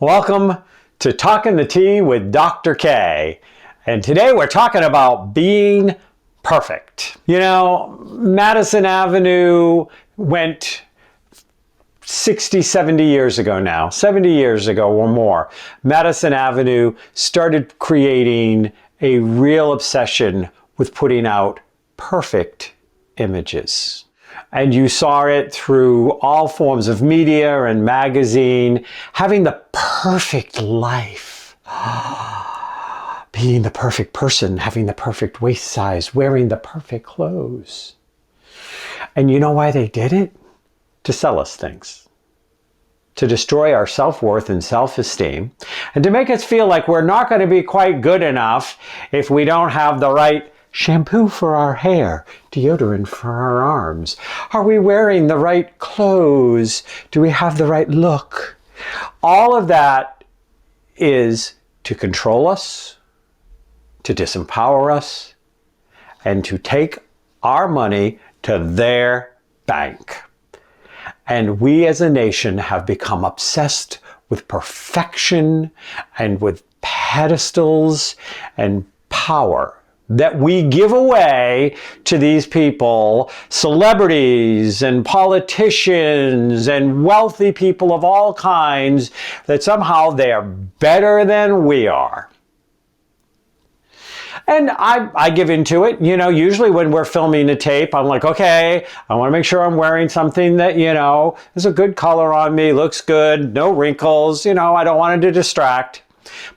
Welcome to Talking the Tea with Dr. K. And today we're talking about being perfect. You know, Madison Avenue went 60, 70 years ago now, 70 years ago or more. Madison Avenue started creating a real obsession with putting out perfect images. And you saw it through all forms of media and magazine, having the perfect life. Being the perfect person, having the perfect waist size, wearing the perfect clothes. And you know why they did it? To sell us things. To destroy our self-worth and self-esteem, and to make us feel like we're not going to be quite good enough if we don't have the right shampoo for our hair, deodorant for our arms. Are we wearing the right clothes? Do we have the right look? All of that is to control us, to disempower us, and to take our money to their bank. And we as a nation have become obsessed with perfection and with pedestals and power that we give away to these people, celebrities and politicians and wealthy people of all kinds, that somehow they are better than we are. And I give into it. You know, usually when we're filming a tape, I'm like, okay, I want to make sure I'm wearing something that, you know, is a good color on me, looks good, no wrinkles, you know, I don't want it to distract.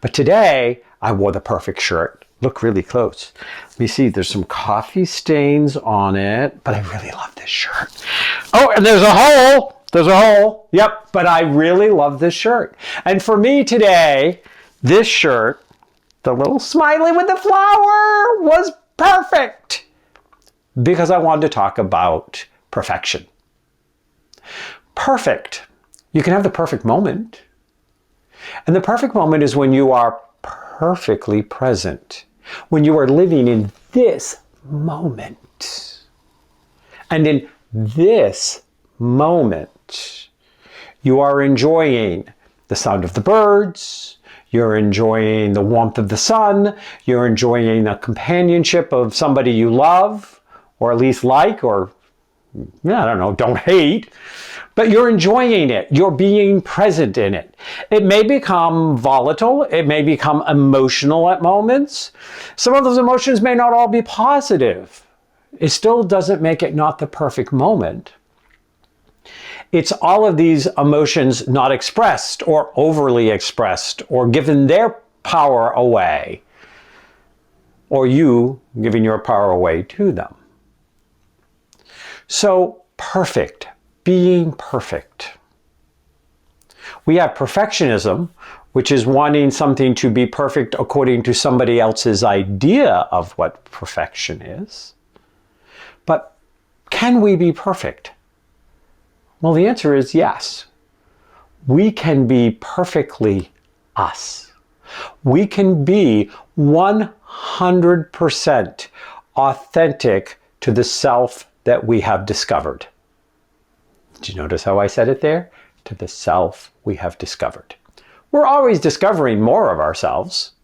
But today, I wore the perfect shirt. Look really close. Let me see, there's some coffee stains on it, but I really love this shirt. Oh, and there's a hole. There's a hole. Yep, but I really love this shirt. And for me today, this shirt, the little smiley with the flower, was perfect because I wanted to talk about perfection. Perfect. You can have the perfect moment. And the perfect moment is when you are perfectly present, when you are living in this moment. And in this moment, you are enjoying the sound of the birds, you're enjoying the warmth of the sun, you're enjoying the companionship of somebody you love, or at least like, or, I don't know, don't hate. But you're enjoying it. You're being present in it. It may become volatile. It may become emotional at moments. Some of those emotions may not all be positive. It still doesn't make it not the perfect moment. It's all of these emotions not expressed or overly expressed or given their power away, or you giving your power away to them. So perfect. Being perfect. We have perfectionism, which is wanting something to be perfect according to somebody else's idea of what perfection is. But can we be perfect? Well, the answer is yes. We can be perfectly us. We can be 100% authentic to the self that we have discovered. Did you notice how I said it there? To the self we have discovered. We're always discovering more of ourselves,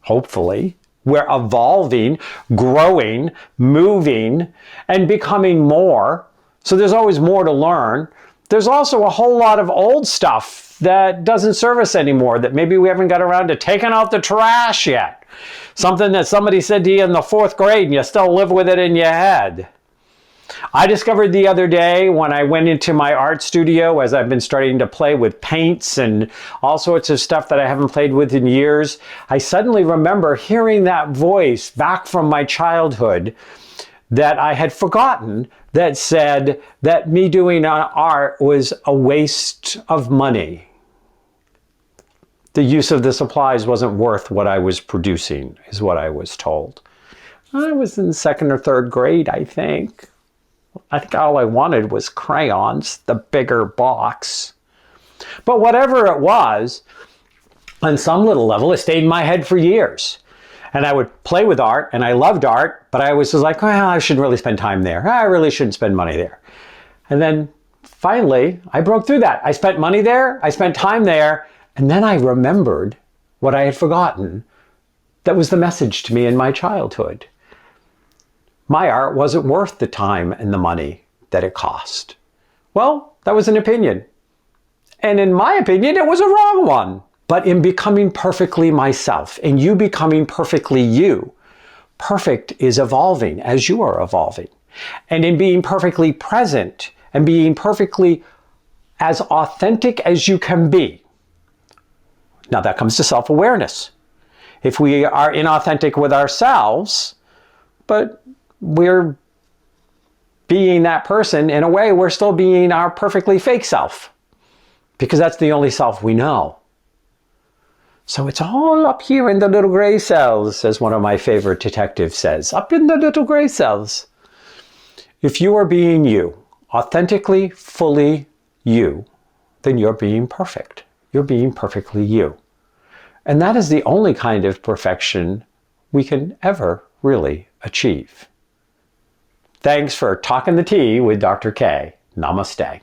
hopefully. We're evolving, growing, moving, and becoming more. So there's always more to learn. There's also a whole lot of old stuff that doesn't serve us anymore, that maybe we haven't got around to taking out the trash yet. Something that somebody said to you in the 4th grade and you still live with it in your head. I discovered the other day when I went into my art studio, as I've been starting to play with paints and all sorts of stuff that I haven't played with in years, I suddenly remember hearing that voice back from my childhood that I had forgotten, that said that me doing art was a waste of money. The use of the supplies wasn't worth what I was producing, is what I was told. I was in 2nd or 3rd grade, I think. I think all I wanted was crayons, the bigger box. But whatever it was, on some little level, it stayed in my head for years. And I would play with art, and I loved art, but I was just like, well, I shouldn't really spend time there. I really shouldn't spend money there. And then finally, I broke through that. I spent money there, I spent time there, And then I remembered what I had forgotten that was the message to me in my childhood. My art wasn't worth the time and the money that it cost. Well, that was an opinion. And in my opinion, it was a wrong one. But in becoming perfectly myself, and you becoming perfectly you, perfect is evolving as you are evolving. And in being perfectly present and being perfectly as authentic as you can be. Now that comes to self-awareness. If we are inauthentic with ourselves, but we're being that person, in a way, we're still being our perfectly fake self, because that's the only self we know. So it's all up here in the little gray cells, as one of my favorite detectives says, up in the little gray cells. If you are being you, authentically, fully you, then you're being perfect. You're being perfectly you. And that is the only kind of perfection we can ever really achieve. Thanks for talking the tea with Dr. K. Namaste.